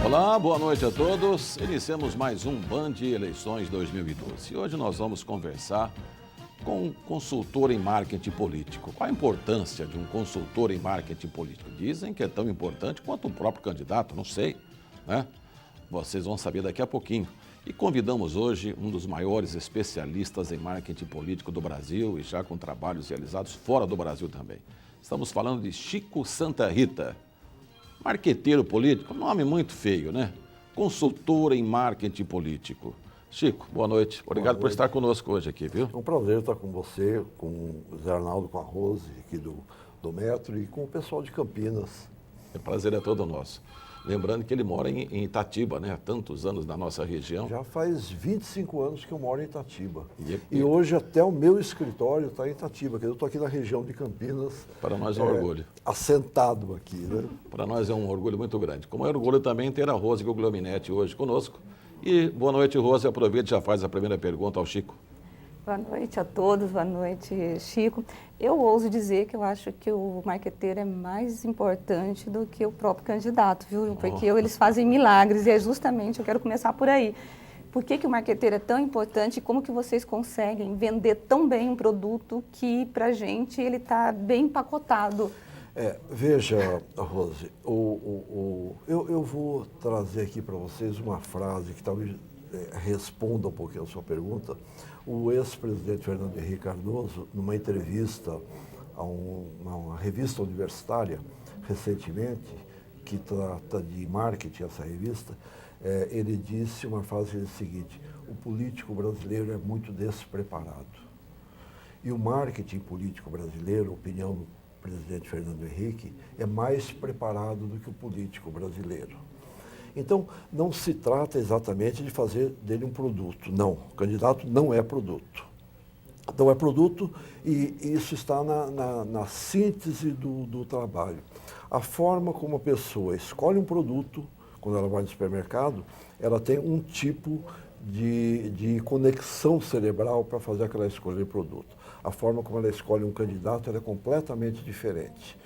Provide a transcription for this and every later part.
Olá, boa noite a todos. Iniciamos mais um Band Eleições 2012. E hoje nós vamos conversar com um consultor em marketing político. Qual a importância de um consultor em marketing político? Dizem que é tão importante quanto o próprio candidato, não sei, né? Vocês vão saber daqui a pouquinho. E convidamos hoje um dos maiores especialistas em marketing político do Brasil e já com trabalhos realizados fora do Brasil também. Estamos falando de Chico Santa Rita. Marqueteiro político, nome muito feio, né? Consultor em marketing político. Chico, boa noite. Obrigado por estar conosco hoje aqui, viu? É um prazer estar com você, com o Zé Arnaldo, com a Rose aqui do Metro e com o pessoal de Campinas. O prazer é todo nosso. Lembrando que ele mora em Itatiba, né? Há tantos anos na nossa região. Já faz 25 anos que eu moro em Itatiba. E hoje até o meu escritório está em Itatiba, que eu estou aqui na região de Campinas. Para nós é um orgulho. Assentado aqui, né? Para nós é um orgulho muito grande. Como é orgulho também ter a Rose Guglielminetti hoje conosco. E boa noite, Rose. Aproveite e já faz a primeira pergunta ao Chico. Boa noite a todos, boa noite, Chico. Eu ouso dizer que eu acho que o marqueteiro é mais importante do que o próprio candidato, viu? Porque eles fazem milagres e é justamente, eu quero começar por aí. Por que o marqueteiro é tão importante e como que vocês conseguem vender tão bem um produto que, pra gente, ele está bem empacotado? Veja, Rose, eu vou trazer aqui para vocês uma frase que talvez responda um pouquinho a sua pergunta. O ex-presidente Fernando Henrique Cardoso, numa entrevista a uma revista universitária, recentemente, que trata de marketing, essa revista, ele disse uma frase seguinte: o político brasileiro é muito despreparado. E o marketing político brasileiro, opinião do presidente Fernando Henrique, é mais preparado do que o político brasileiro. Então, não se trata exatamente de fazer dele um produto. Não, o candidato não é produto. Não é produto e isso está na síntese do trabalho. A forma como a pessoa escolhe um produto, quando ela vai no supermercado, ela tem um tipo de conexão cerebral para fazer aquela escolha de produto. A forma como ela escolhe um candidato ela é completamente diferente.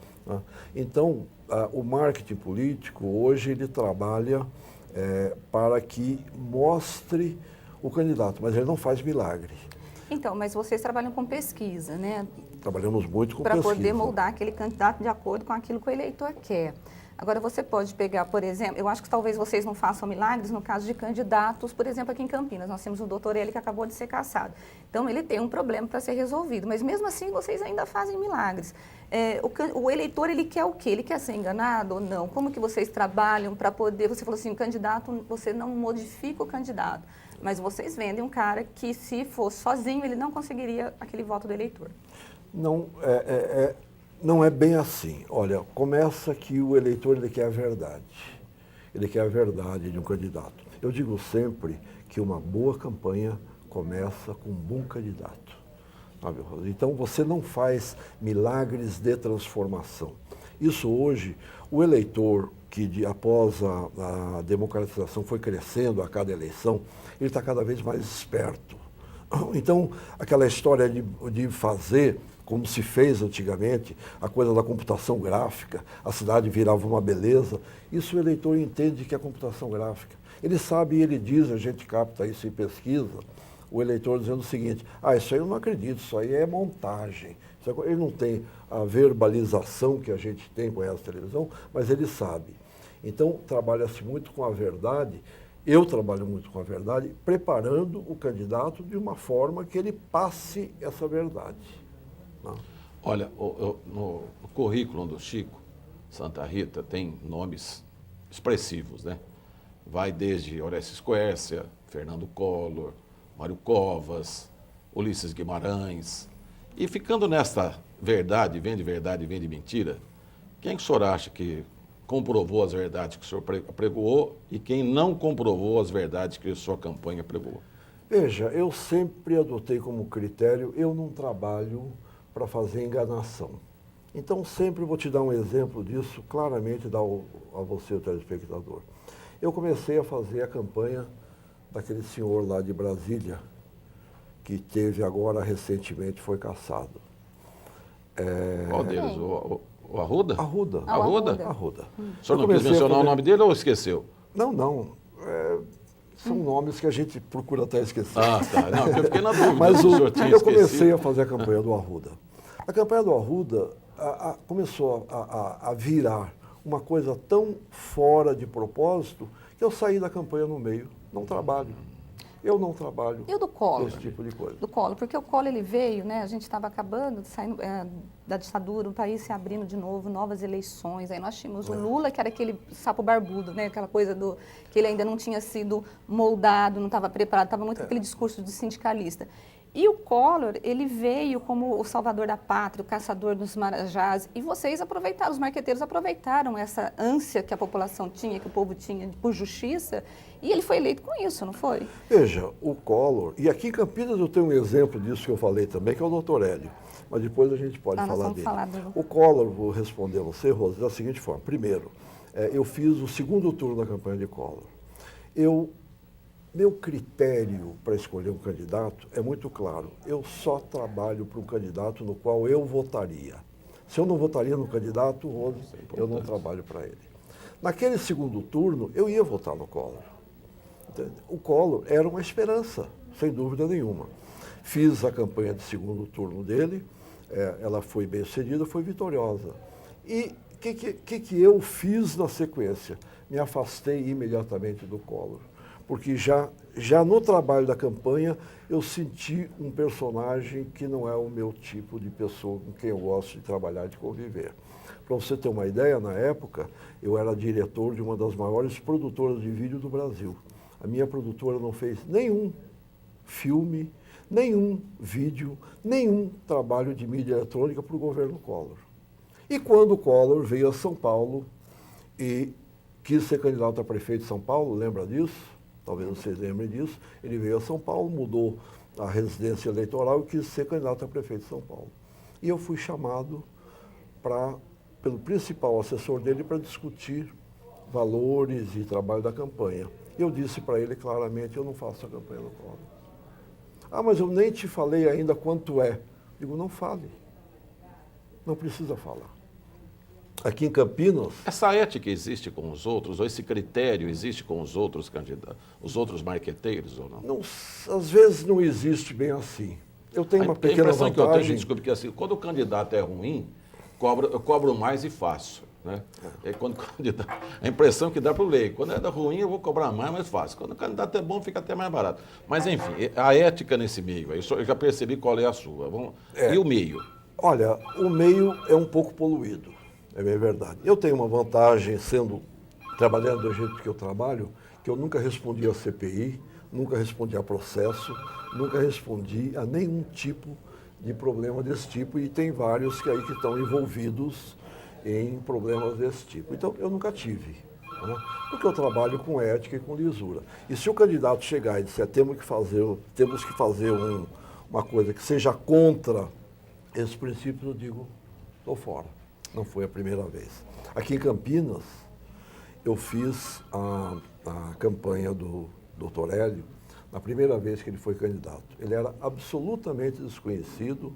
Então, o marketing político, hoje, ele trabalha para que mostre o candidato, mas ele não faz milagre. Então, mas vocês trabalham com pesquisa, né? Trabalhamos muito com pesquisa. Para poder moldar aquele candidato de acordo com aquilo que o eleitor quer. Agora, você pode pegar, por exemplo, eu acho que talvez vocês não façam milagres no caso de candidatos, por exemplo, aqui em Campinas, nós temos o doutor Eli que acabou de ser cassado. Então, ele tem um problema para ser resolvido, mas mesmo assim vocês ainda fazem milagres. O eleitor, ele quer o quê? Ele quer ser enganado ou não? Como que vocês trabalham para poder, você falou assim, o candidato, você não modifica o candidato, mas vocês vendem um cara que se fosse sozinho, ele não conseguiria aquele voto do eleitor. Não é bem assim. Olha, começa que o eleitor ele quer a verdade. Ele quer a verdade de um candidato. Eu digo sempre que uma boa campanha começa com um bom candidato. Então, você não faz milagres de transformação. Isso hoje, o eleitor que após a democratização foi crescendo a cada eleição, ele está cada vez mais esperto. Então, aquela história de fazer como se fez antigamente, a coisa da computação gráfica, a cidade virava uma beleza, isso o eleitor entende que é computação gráfica. Ele sabe e ele diz, a gente capta isso em pesquisa, o eleitor dizendo o seguinte: isso aí eu não acredito, isso aí é montagem. Ele não tem a verbalização que a gente tem com essa televisão, mas ele sabe. Então, trabalha-se muito com a verdade, eu trabalho muito com a verdade, preparando o candidato de uma forma que ele passe essa verdade. Olha, no currículo do Chico Santa Rita tem nomes expressivos, né? Vai desde Orestes Quércia, Fernando Collor, Mário Covas, Ulisses Guimarães. E ficando nesta verdade, vende mentira, quem que o senhor acha que comprovou as verdades que o senhor apregoou e quem não comprovou as verdades que a sua campanha apregoou? Veja, eu sempre adotei como critério, eu não trabalho para fazer enganação. Então, sempre vou te dar um exemplo disso, claramente dar a você, o telespectador. Eu comecei a fazer a campanha daquele senhor lá de Brasília, que teve agora, recentemente, foi cassado. Qual deles? O Arruda? Arruda. Arruda? Arruda. O senhor não quis mencionar o nome dele ou esqueceu? Não. São nomes que a gente procura até esquecer. Ah, tá. Não, eu fiquei na dúvida. Mas se o senhor tinha eu comecei esquecido. a fazer a campanha do Arruda. A campanha do Arruda começou a virar uma coisa tão fora de propósito que eu saí da campanha no meio. Não trabalho. Eu não trabalho E o do Collor? esse tipo de coisa. Do Collor, porque o Collor ele veio, né? A gente estava acabando, saindo da ditadura, o país se abrindo de novo, novas eleições. Aí nós tínhamos o Lula, que era aquele sapo barbudo, né? Aquela coisa que ele ainda não tinha sido moldado, não estava preparado, estava muito com aquele discurso de sindicalista. E o Collor, ele veio como o salvador da pátria, o caçador dos marajás, e vocês aproveitaram, os marqueteiros aproveitaram essa ânsia que a população tinha, que o povo tinha por justiça, e ele foi eleito com isso, não foi? Veja, o Collor, e aqui em Campinas eu tenho um exemplo disso que eu falei também, que é o doutor Hélio, mas depois a gente pode Nós falar vamos dele. falar dele. O Collor, vou responder a você, Rosa, da seguinte forma. Primeiro, eu fiz o segundo turno da campanha de Collor. Meu critério para escolher um candidato é muito claro. Eu só trabalho para um candidato no qual eu votaria. Se eu não votaria no candidato, Rosa, eu não trabalho para ele. Naquele segundo turno, eu ia votar no Collor. O Collor era uma esperança, sem dúvida nenhuma. Fiz a campanha de segundo turno dele, ela foi bem sucedida, foi vitoriosa. E o que eu fiz na sequência? Me afastei imediatamente do Collor. Porque já no trabalho da campanha eu senti um personagem que não é o meu tipo de pessoa com quem eu gosto de trabalhar, de conviver. Para você ter uma ideia, na época eu era diretor de uma das maiores produtoras de vídeo do Brasil. A minha produtora não fez nenhum filme, nenhum vídeo, nenhum trabalho de mídia eletrônica para o governo Collor. E quando o Collor veio a São Paulo e quis ser candidato a prefeito de São Paulo, lembra disso? Talvez vocês lembrem disso. Ele veio a São Paulo, mudou a residência eleitoral e quis ser candidato a prefeito de São Paulo. E eu fui chamado pelo principal assessor dele para discutir valores e trabalho da campanha. Eu disse para ele claramente, eu não faço a campanha do Collor. Ah, mas eu nem te falei ainda quanto é. Digo, não fale. Não precisa falar. Aqui em Campinas... Essa ética existe com os outros, ou esse critério existe com os outros candidatos, os outros marqueteiros ou não? Não, às vezes não existe bem assim. Eu tenho uma pequena A impressão que eu tenho, vantagem... desculpe, que assim, quando o candidato é ruim, eu cobro mais e faço. Né? Quando o candidato, a impressão que dá para o leigo, quando é ruim eu vou cobrar mais, mas fácil. Quando o candidato é bom, fica até mais barato. Mas enfim, a ética nesse meio, eu já percebi qual é a sua. E o meio? Olha, o meio é um pouco poluído, é bem verdade. Eu tenho uma vantagem trabalhando do jeito que eu trabalho, que eu nunca respondi a CPI, nunca respondi a processo, nunca respondi a nenhum tipo de problema desse tipo, e tem vários que estão envolvidos em problemas desse tipo. Então, eu nunca tive, né? Porque eu trabalho com ética e com lisura. E se o candidato chegar e disser temos que fazer uma coisa que seja contra esses princípios, eu digo, estou fora. Não foi a primeira vez. Aqui em Campinas, eu fiz a campanha do Dr. Hélio na primeira vez que ele foi candidato. Ele era absolutamente desconhecido,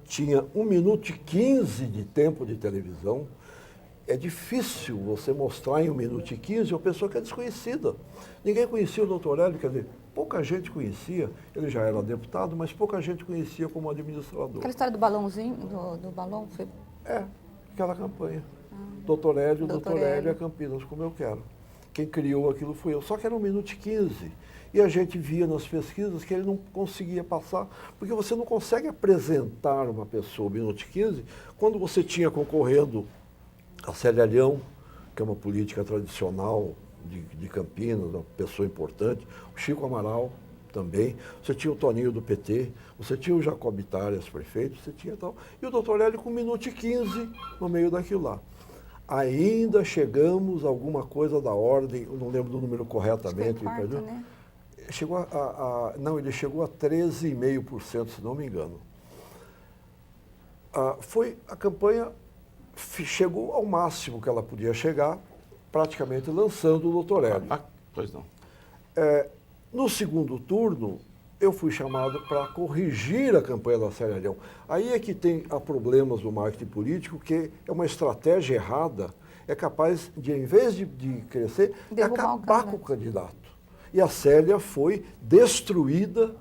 tinha 1 minuto e 15 de tempo de televisão. É difícil você mostrar em 1 minuto e 15 uma pessoa que é desconhecida. Ninguém conhecia o Dr. Hélio, quer dizer, pouca gente conhecia. Ele já era deputado, mas pouca gente conhecia como administrador. Aquela história do balãozinho, do balão, foi... Aquela campanha. Dr. Hélio, Dr. Hélio é Campinas como eu quero. Quem criou aquilo fui eu. Só que era 1 minuto e 15. E a gente via nas pesquisas que ele não conseguia passar, porque você não consegue apresentar uma pessoa 1 minuto e 15 quando você tinha concorrendo a Célia Leão, que é uma política tradicional de Campinas, uma pessoa importante, o Chico Amaral também, você tinha o Toninho do PT, você tinha o Jacob Itarias, prefeito, você tinha tal, e o Dr. Hélio com 1 minuto e 15 no meio daquilo lá. Ainda chegamos a alguma coisa da ordem, eu não lembro do número corretamente. Acho que foi quarto, né? Ele chegou a 13,5%, se não me engano. A campanha chegou ao máximo que ela podia chegar, praticamente lançando o Dr. Hélio. Pois não. No segundo turno, eu fui chamado para corrigir a campanha da Célia Leão. Aí é que tem problemas do marketing político, que é uma estratégia errada, é capaz de, em vez de crescer, de Derrubar o acabar candidato. com o candidato. E a Célia foi destruída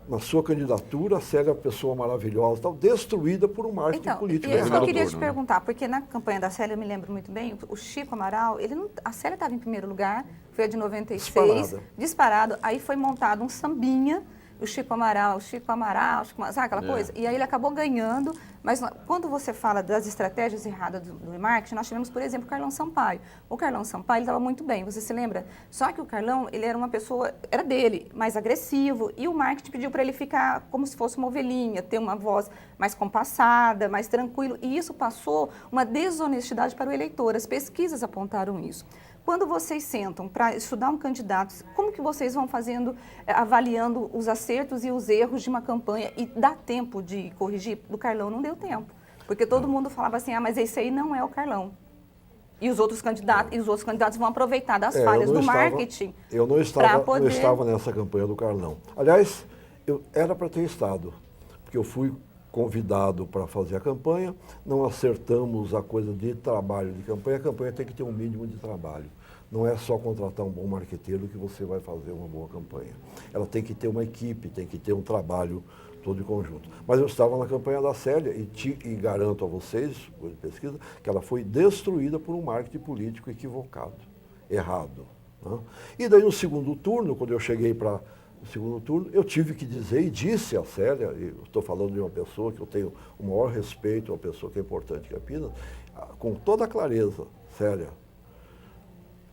na sua candidatura. A Célia é uma pessoa maravilhosa, tal, destruída por um marketing Então, político. e é isso que eu queria te turno, né? perguntar, porque na campanha da Célia, eu me lembro muito bem, o Chico Amaral, a Célia estava em primeiro lugar, foi a de 96, disparado, aí foi montado um sambinha, o Chico Amaral, sabe aquela coisa? E aí ele acabou ganhando, mas quando você fala das estratégias erradas do marketing, nós tivemos, por exemplo, o Carlão Sampaio. O Carlão Sampaio, ele estava muito bem, você se lembra? Só que o Carlão, ele era uma pessoa, era dele, mais agressivo, e o marketing pediu para ele ficar como se fosse uma ovelhinha, ter uma voz mais compassada, mais tranquilo, e isso passou uma desonestidade para o eleitor, as pesquisas apontaram isso. Quando vocês sentam para estudar um candidato, como que vocês vão fazendo, avaliando os acertos e os erros de uma campanha e dá tempo de corrigir? Do Carlão não deu tempo, porque todo mundo falava assim, mas esse aí não é o Carlão. E os outros candidatos vão aproveitar das falhas do marketing. Eu não estava nessa campanha do Carlão. Aliás, eu era para ter estado, porque eu fui convidado para fazer a campanha, não acertamos a coisa de trabalho de campanha. A campanha tem que ter um mínimo de trabalho. Não é só contratar um bom marqueteiro que você vai fazer uma boa campanha. Ela tem que ter uma equipe, tem que ter um trabalho todo em conjunto. Mas eu estava na campanha da Célia e garanto a vocês, por pesquisa, que ela foi destruída por um marketing político equivocado, errado. Né? E daí no segundo turno, quando eu cheguei para o segundo turno, eu tive que dizer, e disse a Célia, e estou falando de uma pessoa que eu tenho o maior respeito, uma pessoa que é importante em Campinas, com toda a clareza, Célia,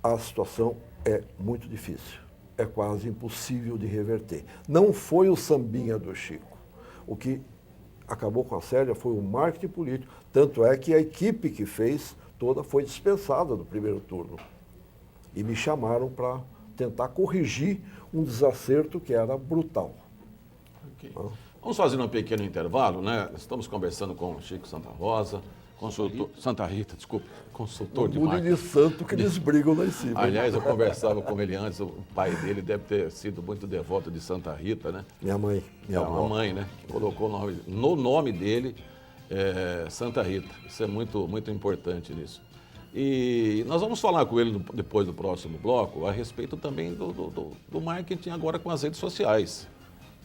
a situação é muito difícil, é quase impossível de reverter. Não foi o sambinha do Chico. O que acabou com a Célia foi o marketing político, tanto é que a equipe que fez toda foi dispensada do primeiro turno. E me chamaram para tentar corrigir um desacerto que era brutal. Okay. Vamos fazer um pequeno intervalo, né? Estamos conversando com o Chico Santa Rosa, Santa Rita, desculpa, consultor de marketing. De santo que eles brigam lá em cima. Aliás, eu conversava com ele antes, o pai dele deve ter sido muito devoto de Santa Rita, né? Minha mãe, minha avó. A mãe, né? Que colocou no nome dele Santa Rita. Isso é muito, muito importante nisso. E nós vamos falar com ele depois do próximo bloco a respeito também do marketing agora com as redes sociais.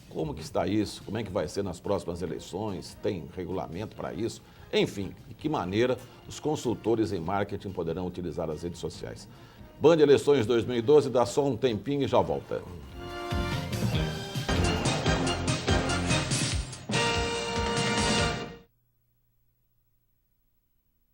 Como que está isso? Como é que vai ser nas próximas eleições? Tem regulamento para isso? Enfim, de que maneira os consultores em marketing poderão utilizar as redes sociais? Band Eleições 2012, dá só um tempinho e já volta.